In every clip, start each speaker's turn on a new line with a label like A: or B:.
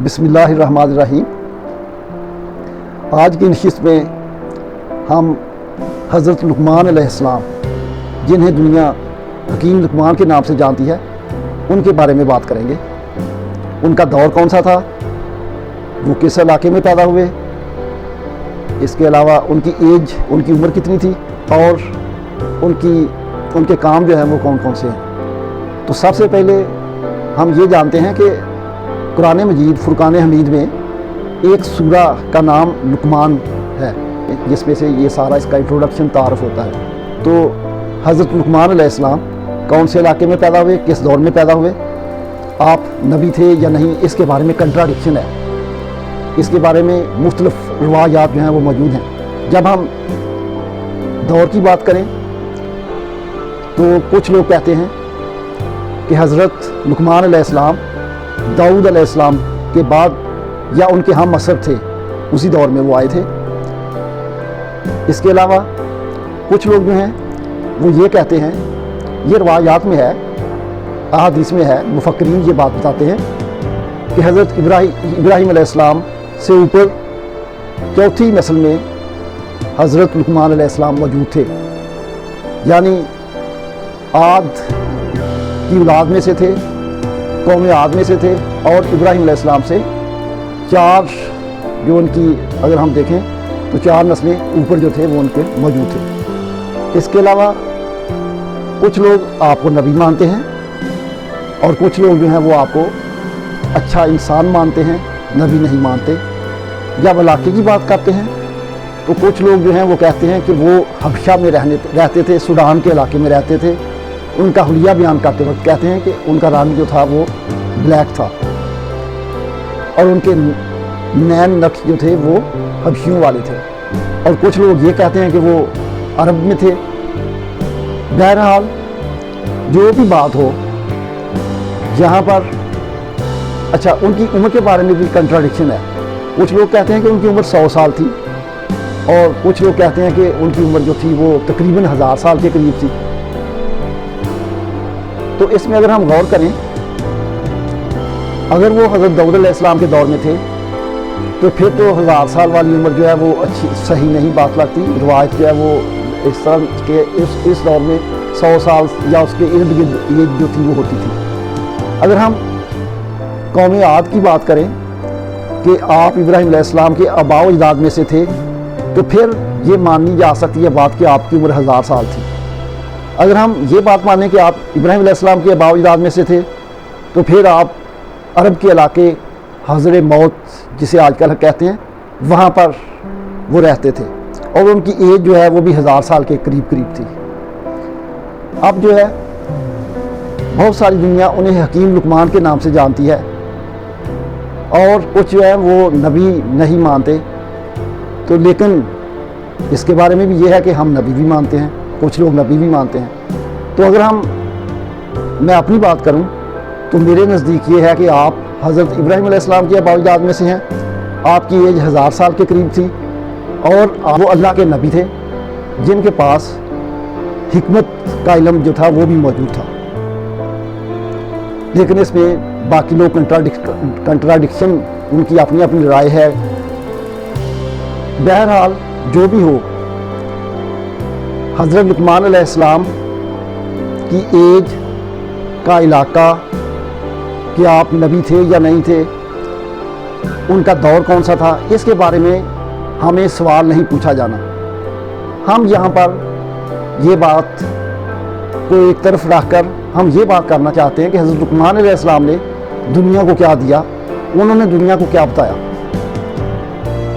A: بسم اللہ الرحمن الرحیم۔ آج کی نشست میں ہم حضرت لقمان علیہ السلام، جنہیں دنیا حکیم لقمان کے نام سے جانتی ہے، ان کے بارے میں بات کریں گے۔ ان کا دور کون سا تھا، وہ کس علاقے میں پیدا ہوئے، اس کے علاوہ ان کی ایج، ان کی عمر کتنی تھی، اور ان کے کام جو ہیں وہ کون کون سے ہیں۔ تو سب سے پہلے ہم یہ جانتے ہیں کہ قرآن مجید فرقان حمید میں ایک سورہ کا نام لقمان ہے، جس میں سے یہ سارا اس کا انٹروڈکشن تعارف ہوتا ہے۔ تو حضرت لقمان علیہ السلام کون سے علاقے میں پیدا ہوئے، کس دور میں پیدا ہوئے، آپ نبی تھے یا نہیں، اس کے بارے میں کنٹراڈکشن ہے۔ اس کے بارے میں مختلف روایات جو ہیں وہ موجود ہیں۔ جب ہم دور کی بات کریں تو کچھ لوگ کہتے ہیں کہ حضرت لقمان علیہ السلام داؤد علیہ السلام کے بعد یا ان کے ہم عصر تھے، اسی دور میں وہ آئے تھے۔ اس کے علاوہ کچھ لوگ جو ہیں وہ یہ کہتے ہیں، یہ روایات میں ہے، احادیث میں ہے، مفکرین یہ بات بتاتے ہیں کہ حضرت ابراہیم علیہ السلام سے اوپر چوتھی نسل میں حضرت لقمان علیہ السلام موجود تھے، یعنی عاد کی اولاد میں سے تھے، قوم عاد میں سے تھے، اور ابراہیم علیہ السلام سے چار جو ان کی اگر ہم دیکھیں تو چار نسلیں اوپر جو تھے وہ ان کے موجود تھے۔ اس کے علاوہ کچھ لوگ آپ کو نبی مانتے ہیں اور کچھ لوگ جو ہیں وہ آپ کو اچھا انسان مانتے ہیں، نبی نہیں مانتے۔ جب علاقے کی بات کرتے ہیں تو کچھ لوگ جو ہیں وہ کہتے ہیں کہ وہ حبشہ میں رہتے تھے، سوڈان کے علاقے میں رہتے تھے۔ ان کا حلیہ بیان کرتے وقت کہتے ہیں کہ ان کا رنگ جو تھا وہ بلیک تھا، اور ان کے نین نقش جو تھے وہ حبشیوں والے تھے، اور کچھ لوگ یہ کہتے ہیں کہ وہ عرب میں تھے۔ بہرحال جو بھی بات ہو، یہاں پر اچھا ان کی عمر کے بارے میں بھی کنٹراڈکشن ہے۔ کچھ لوگ کہتے ہیں کہ ان کی عمر 100 سال تھی، اور کچھ لوگ کہتے ہیں کہ ان کی عمر جو تھی وہ تقریباً 1000 سال کے قریب تھی۔ تو اس میں اگر ہم غور کریں، اگر وہ حضرت داؤد علیہ السلام کے دور میں تھے تو پھر تو 1000 سال والی عمر جو ہے وہ اچھی صحیح نہیں بات لگتی۔ روایت جو ہے وہ اس طرح کہ اس دور میں 100 سال یا اس کے ارد گرد یہ جو تھی وہ ہوتی تھی۔ اگر ہم قوم عاد کی بات کریں کہ آپ ابراہیم علیہ السلام کے آباء و اجداد میں سے تھے، تو پھر یہ مانی جا سکتی ہے بات کہ آپ کی عمر 1000 سال تھی۔ اگر ہم یہ بات مانیں کہ آپ ابراہیم علیہ السلام کے آباء و اجداد میں سے تھے، تو پھر آپ عرب کے علاقے حضر موت جسے آج کل کہتے ہیں وہاں پر وہ رہتے تھے، اور ان کی ایج جو ہے وہ بھی 1000 سال کے قریب تھی۔ اب جو ہے بہت ساری دنیا انہیں حکیم لقمان کے نام سے جانتی ہے، اور کچھ جو ہے وہ نبی نہیں مانتے۔ تو لیکن اس کے بارے میں بھی یہ ہے کہ ہم نبی بھی مانتے ہیں، کچھ لوگ نبی بھی مانتے ہیں۔ تو اگر میں اپنی بات کروں تو میرے نزدیک یہ ہے کہ آپ حضرت ابراہیم علیہ السلام کے آباء و اجداد میں سے ہیں، آپ کی ایج 1000 سال کے قریب تھی، اور وہ اللہ کے نبی تھے جن کے پاس حکمت کا علم جو تھا وہ بھی موجود تھا۔ لیکن اس میں باقی لوگ کنٹراڈکشن ان کی اپنی اپنی رائے ہے۔ بہرحال جو بھی ہو، حضرت لقمان علیہ السلام کی ایج کا علاقہ، کہ آپ نبی تھے یا نہیں تھے، ان کا دور کون سا تھا، اس کے بارے میں ہمیں سوال نہیں پوچھا جانا۔ ہم یہاں پر یہ بات کو ایک طرف رکھ کر ہم یہ بات کرنا چاہتے ہیں کہ حضرت لقمان علیہ السلام نے دنیا کو کیا دیا، انہوں نے دنیا کو کیا بتایا،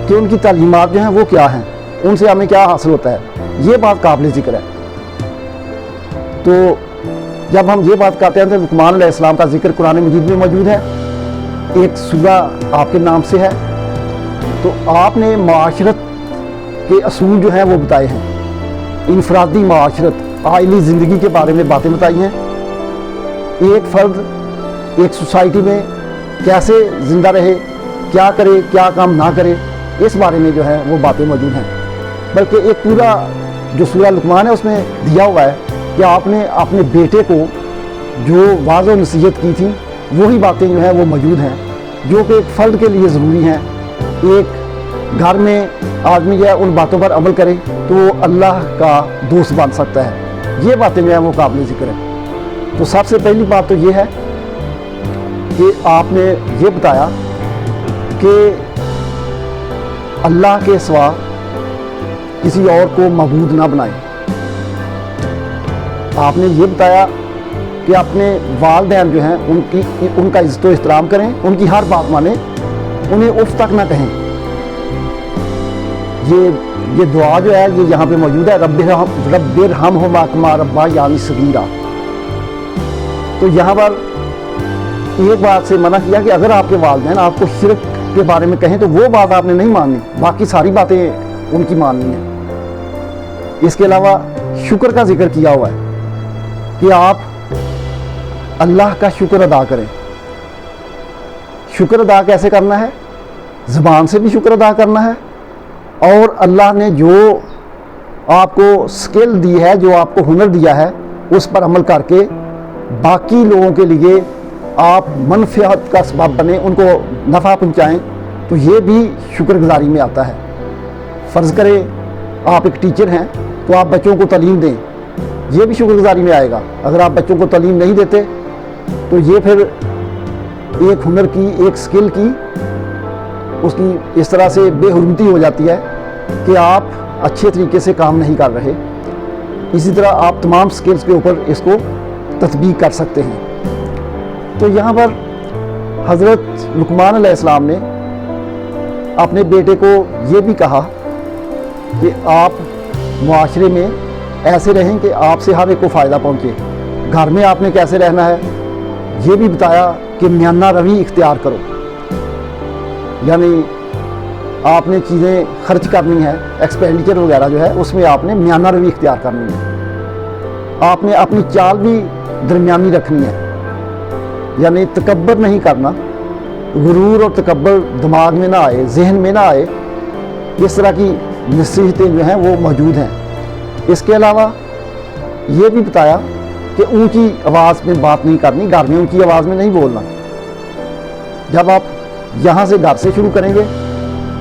A: کہ ان کی تعلیمات جو ہیں وہ کیا ہیں، ان سے ہمیں کیا حاصل ہوتا ہے، یہ بات قابل ذکر ہے۔ تو جب ہم یہ بات کرتے ہیں تو لقمان علیہ السلام کا ذکر قرآن مجید میں موجود ہے، ایک سورہ آپ کے نام سے ہے۔ تو آپ نے معاشرت کے اصول جو ہیں وہ بتائے ہیں، انفرادی معاشرت، عائلی زندگی کے بارے میں باتیں بتائی ہیں۔ ایک فرد ایک سوسائٹی میں کیسے زندہ رہے، کیا کرے، کیا کام نہ کرے، اس بارے میں جو ہے وہ باتیں موجود ہیں۔ بلکہ ایک پورا جو سورہ لقمان ہے اس میں دیا ہوا ہے کہ آپ نے اپنے بیٹے کو جو واضح نصیحت کی تھی وہی باتیں جو ہیں وہ موجود ہیں جو کہ ایک فرد کے لیے ضروری ہیں. ایک گھر میں آدمی جو ہے ان باتوں پر عمل کرے تو وہ اللہ کا دوست بن سکتا ہے. یہ باتیں جو ہیں وہ قابل ذکر ہیں. تو سب سے پہلی بات تو یہ ہے کہ آپ نے یہ بتایا کہ اللہ کے سوا کسی اور کو معبود نہ بنائیں. آپ نے یہ بتایا کہ اپنے والدین جو ہیں ان کا عزت و احترام کریں, ان کی ہر بات مانیں, انہیں اف تک نہ کہیں. یہ دعا جو ہے یہ یہاں پہ موجود ہے, رب ارحمہما کما ربیانی صغیرا. تو یہاں پر ایک بات سے منع کیا کہ اگر آپ کے والدین آپ کو شرک کے بارے میں کہیں تو وہ بات آپ نے نہیں ماننی, باقی ساری باتیں ان کی ماننی ہیں. اس کے علاوہ شکر کا ذکر کیا ہوا ہے کہ آپ اللہ کا شکر ادا کریں. شکر ادا کیسے کرنا ہے؟ زبان سے بھی شکر ادا کرنا ہے, اور اللہ نے جو آپ کو سکل دی ہے, جو آپ کو ہنر دیا ہے, اس پر عمل کر کے باقی لوگوں کے لیے آپ منفعت کا سبب بنیں, ان کو نفع پہنچائیں. تو یہ بھی شکر گزاری میں آتا ہے. فرض کریں آپ ایک ٹیچر ہیں تو آپ بچوں کو تعلیم دیں, یہ بھی شکر گزاری میں آئے گا. اگر آپ بچوں کو تعلیم نہیں دیتے تو یہ پھر ایک ہنر کی, ایک سکل کی, اس کی اس طرح سے بے حرمتی ہو جاتی ہے کہ آپ اچھے طریقے سے کام نہیں کر رہے. اسی طرح آپ تمام سکلز کے اوپر اس کو تطبیق کر سکتے ہیں. تو یہاں پر حضرت لقمان علیہ السلام نے اپنے بیٹے کو یہ بھی کہا کہ آپ معاشرے میں ایسے رہیں کہ آپ سے ہر ایک کو فائدہ پہنچے. گھر میں آپ نے کیسے رہنا ہے یہ بھی بتایا کہ میانہ روی اختیار کرو, یعنی آپ نے چیزیں خرچ کرنی ہے, ایکسپینڈیچر وغیرہ جو ہے اس میں آپ نے میانہ روی اختیار کرنی ہے. آپ نے اپنی چال بھی درمیانی رکھنی ہے, یعنی تکبر نہیں کرنا. غرور اور تکبر دماغ میں نہ آئے, ذہن میں نہ آئے. اس طرح کی نصیحتیں جو ہیں وہ موجود ہیں. اس کے علاوہ یہ بھی بتایا کہ اونچی آواز میں بات نہیں کرنی, گھر میں اونچی آواز میں نہیں بولنا. جب آپ یہاں سے گھر سے شروع کریں گے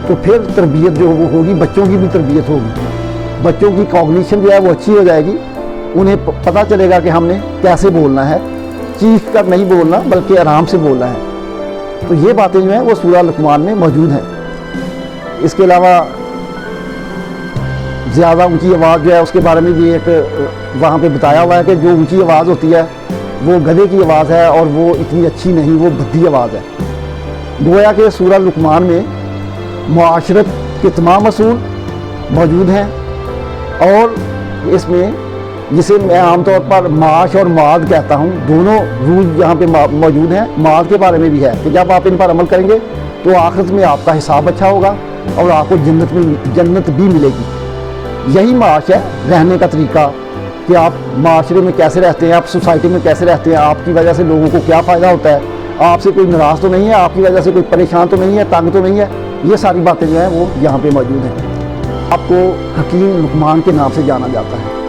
A: تو پھر تربیت جو وہ ہوگی, بچوں کی بھی تربیت ہوگی. بچوں کی کوگنیشن جو ہے وہ اچھی ہو جائے گی, انہیں پتہ چلے گا کہ ہم نے کیسے بولنا ہے, چیخ کر نہیں بولنا بلکہ آرام سے بولنا ہے. تو یہ باتیں جو ہیں وہ سورہ لقمان میں موجود ہیں. اس کے علاوہ زیادہ اونچی آواز جو ہے اس کے بارے میں بھی ایک وہاں پہ بتایا ہوا ہے کہ جو اونچی آواز ہوتی ہے وہ گدھے کی آواز ہے اور وہ اتنی اچھی نہیں, وہ بھدی آواز ہے. گویا کہ سورہ لقمان میں معاشرت کے تمام اصول موجود ہیں, اور اس میں جسے میں عام طور پر معاش اور معاد کہتا ہوں, دونوں رول یہاں پہ موجود ہیں. معاد کے بارے میں بھی ہے کہ جب آپ ان پر عمل کریں گے تو آخرت میں آپ کا حساب اچھا ہوگا اور آپ کو جنت بھی ملے گی. یہی معاش ہے, رہنے کا طریقہ, کہ آپ معاشرے میں کیسے رہتے ہیں, آپ سوسائٹی میں کیسے رہتے ہیں, آپ کی وجہ سے لوگوں کو کیا فائدہ ہوتا ہے, آپ سے کوئی ناراض تو نہیں ہے, آپ کی وجہ سے کوئی پریشان تو نہیں ہے, تنگ تو نہیں ہے. یہ ساری باتیں جو ہیں وہ یہاں پہ موجود ہیں. آپ کو حکیم لقمان کے نام سے جانا جاتا ہے.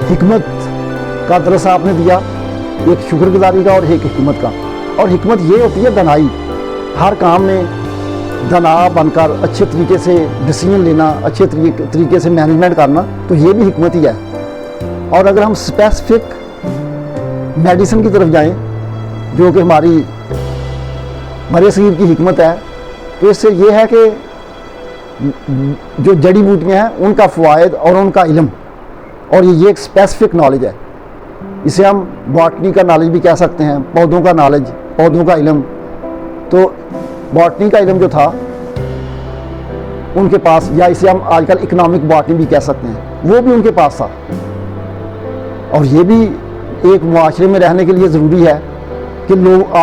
A: حکمت کا درس آپ نے دیا, ایک شکر گزاری کا اور ایک حکمت کا. اور حکمت یہ ہوتی ہے دنائی, ہر کام میں دنا بن کر اچھے طریقے سے ڈیسیژن لینا, اچھے طریقے سے مینجمنٹ کرنا. تو یہ بھی حکمت ہی ہے. اور اگر ہم اسپیسیفک میڈیسن کی طرف جائیں جو کہ ہماری بر صغیر کی حکمت ہے, تو اس سے یہ ہے کہ جو جڑی بوٹیاں ہیں ان کا فوائد اور ان کا علم, اور یہ ایک اسپیسیفک نالج ہے. اسے ہم باٹنی کا نالج بھی کہہ سکتے ہیں, پودوں کا نالج, پودوں کا علم. تو باٹنی کا علم جو تھا ان کے پاس, یا اسے ہم آج کل اکنامک باٹنی بھی کہہ سکتے ہیں, وہ بھی ان کے پاس تھا. اور یہ بھی ایک معاشرے میں رہنے کے لیے ضروری ہے کہ لوگ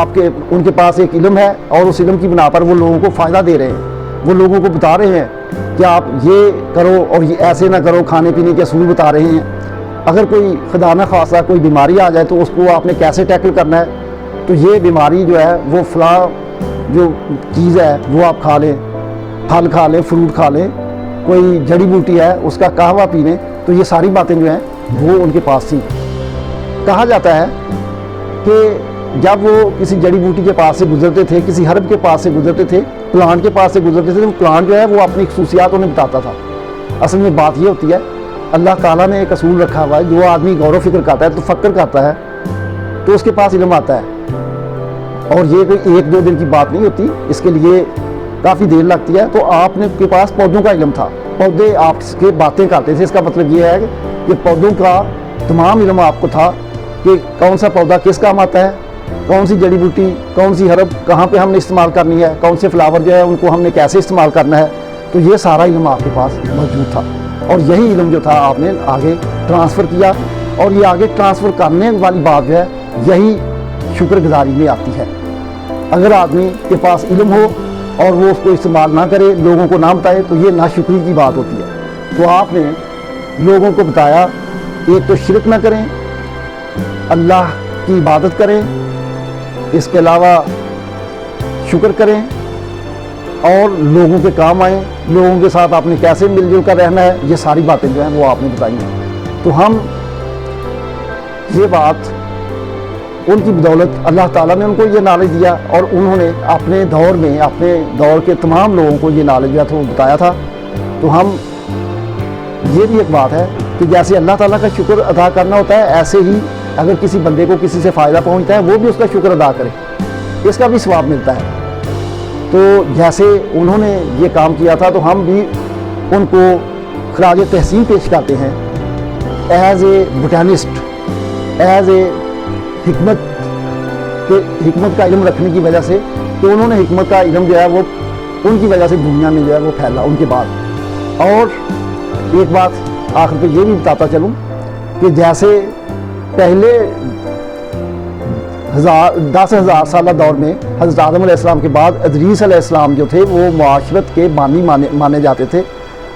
A: ان کے پاس ایک علم ہے اور اس علم کی بنا پر وہ لوگوں کو فائدہ دے رہے ہیں, وہ لوگوں کو بتا رہے ہیں کہ آپ یہ کرو اور یہ ایسے نہ کرو, کھانے پینے کے اصول بتا رہے ہیں. اگر کوئی خدا نہ خواستہ کوئی بیماری آ جائے تو اس کو آپ نے کیسے ٹیکل کرنا ہے. تو یہ بیماری جو ہے وہ فلاں جو چیز ہے وہ آپ کھا لیں, پھل کھا لیں, فروٹ کھا لیں, کوئی جڑی بوٹی ہے اس کا قہوہ پی لیں. تو یہ ساری باتیں جو ہیں وہ ان کے پاس تھیں. کہا جاتا ہے کہ جب وہ کسی جڑی بوٹی کے پاس سے گزرتے تھے، کسی ہرب کے پاس سے گزرتے تھے، پلانٹ کے پاس سے گزرتے تھے، تو پلانٹ جو ہے وہ اپنی خصوصیات انہیں بتاتا تھا۔ اصل میں بات یہ ہوتی ہے، اللہ تعالیٰ نے ایک اصول رکھا ہوا ہے، جو آدمی غور و فکر کرتا ہے، تفکر کرتا ہے، تو اس کے پاس علم آتا ہے، اور یہ کوئی ایک دو دن کی بات نہیں ہوتی، اس کے لیے کافی دیر لگتی ہے۔ تو آپ نے کے پاس پودوں کا علم تھا، پودے آپ کے باتیں کرتے تھے، اس کا مطلب یہ ہے کہ پودوں کا تمام علم آپ کو تھا کہ کون سا پودا کس کام آتا ہے، کون سی جڑی بوٹی، کون سی ہرب کہاں پہ ہم نے استعمال کرنی ہے، کون سے فلاور جو ہے ان کو ہم نے کیسے استعمال کرنا ہے، تو یہ سارا علم آپ کے پاس موجود تھا، اور یہی علم جو تھا آپ نے آگے ٹرانسفر کیا، اور یہ آگے ٹرانسفر کرنے والی بات جو ہے یہی شکر گزاری میں آتی ہے۔ اگر آدمی کے پاس علم ہو اور وہ اس کو استعمال نہ کرے، لوگوں کو نہ بتائے، تو یہ ناشکری کی بات ہوتی ہے۔ تو آپ نے لوگوں کو بتایا، ایک تو شرک نہ کریں، اللہ کی عبادت کریں، اس کے علاوہ شکر کریں، اور لوگوں کے کام آئیں، لوگوں کے ساتھ آپ نے کیسے مل جل کر رہنا ہے، یہ ساری باتیں جو ہیں وہ آپ نے بتائی ہیں۔ تو ہم یہ بات ان کی بدولت اللہ تعالیٰ نے ان کو یہ نالج دیا، اور انہوں نے اپنے دور میں اپنے دور کے تمام لوگوں کو یہ نالج دیا تھا، وہ بتایا تھا۔ تو ہم یہ بھی ایک بات ہے کہ جیسے اللہ تعالیٰ کا شکر ادا کرنا ہوتا ہے، ایسے ہی اگر کسی بندے کو کسی سے فائدہ پہنچتا ہے، وہ بھی اس کا شکر ادا کرے، اس کا بھی ثواب ملتا ہے۔ تو جیسے انہوں نے یہ کام کیا تھا، تو ہم بھی ان کو خراج تحسین پیش کرتے ہیں، ایز اے بوٹینسٹ، ایز اے حکمت کا علم رکھنے کی وجہ سے، کہ انہوں نے حکمت کا علم جو ہے وہ ان کی وجہ سے دنیا میں جو ہے وہ پھیلا ان کے بعد۔ اور ایک بات آخر پہ یہ بھی بتاتا چلوں کہ جیسے پہلے 10,000 سالہ دور میں حضرت آدم علیہ السلام کے بعد ادریس علیہ السلام جو تھے وہ معاشرت کے بانی مانے جاتے تھے،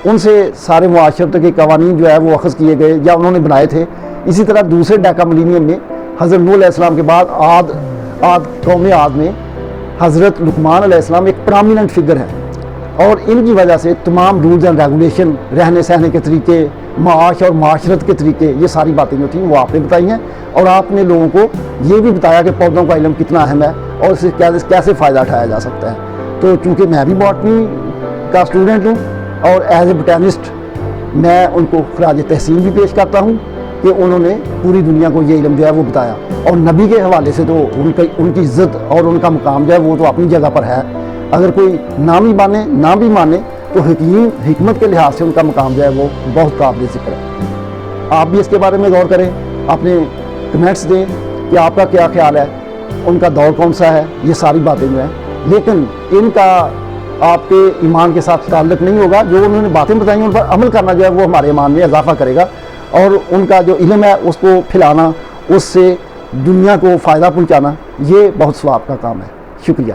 A: ان سے سارے معاشرت کے قوانین جو ہے وہ اخذ کیے گئے یا انہوں نے بنائے تھے۔ اسی طرح دوسرے ڈیکا ملینیم میں حضرت نوح علیہ السلام کے بعد قوم عاد میں حضرت لقمان علیہ السلام ایک پرامیننٹ فگر ہے، اور ان کی وجہ سے تمام رولز اینڈ ریگولیشن، رہنے سہنے کے طریقے، معاش اور معاشرت کے طریقے، یہ ساری باتیں جو تھیں وہ آپ نے بتائی ہیں، اور آپ نے لوگوں کو یہ بھی بتایا کہ پودوں کا علم کتنا اہم ہے اور اس سے کیسے فائدہ اٹھایا جا سکتا ہے۔ تو چونکہ میں بھی باٹنی کا اسٹوڈنٹ ہوں، اور ایز اے بوٹینسٹ میں ان کو خراج تحسین بھی پیش کرتا ہوں کہ انہوں نے پوری دنیا کو یہ علم جو ہے وہ بتایا، اور نبی کے حوالے سے تو ان کی عزت اور ان کا مقام جو ہے وہ تو اپنی جگہ پر ہے۔ اگر کوئی نہ بھی مانے تو حکمت کے لحاظ سے ان کا مقام جو ہے وہ بہت قابل ذکر ہے۔ آپ بھی اس کے بارے میں غور کریں، اپنے کمنٹس دیں کہ آپ کا کیا خیال ہے، ان کا دور کون سا ہے، یہ ساری باتیں جو ہیں، لیکن ان کا آپ کے ایمان کے ساتھ تعلق نہیں ہوگا۔ جو انہوں نے باتیں بتائی ان پر عمل کرنا جو ہے وہ ہمارے ایمان میں اضافہ کرے گا، اور ان کا جو علم ہے اس کو پھیلانا، اس سے دنیا کو فائدہ پہنچانا، یہ بہت ثواب کا کام ہے۔ شکریہ۔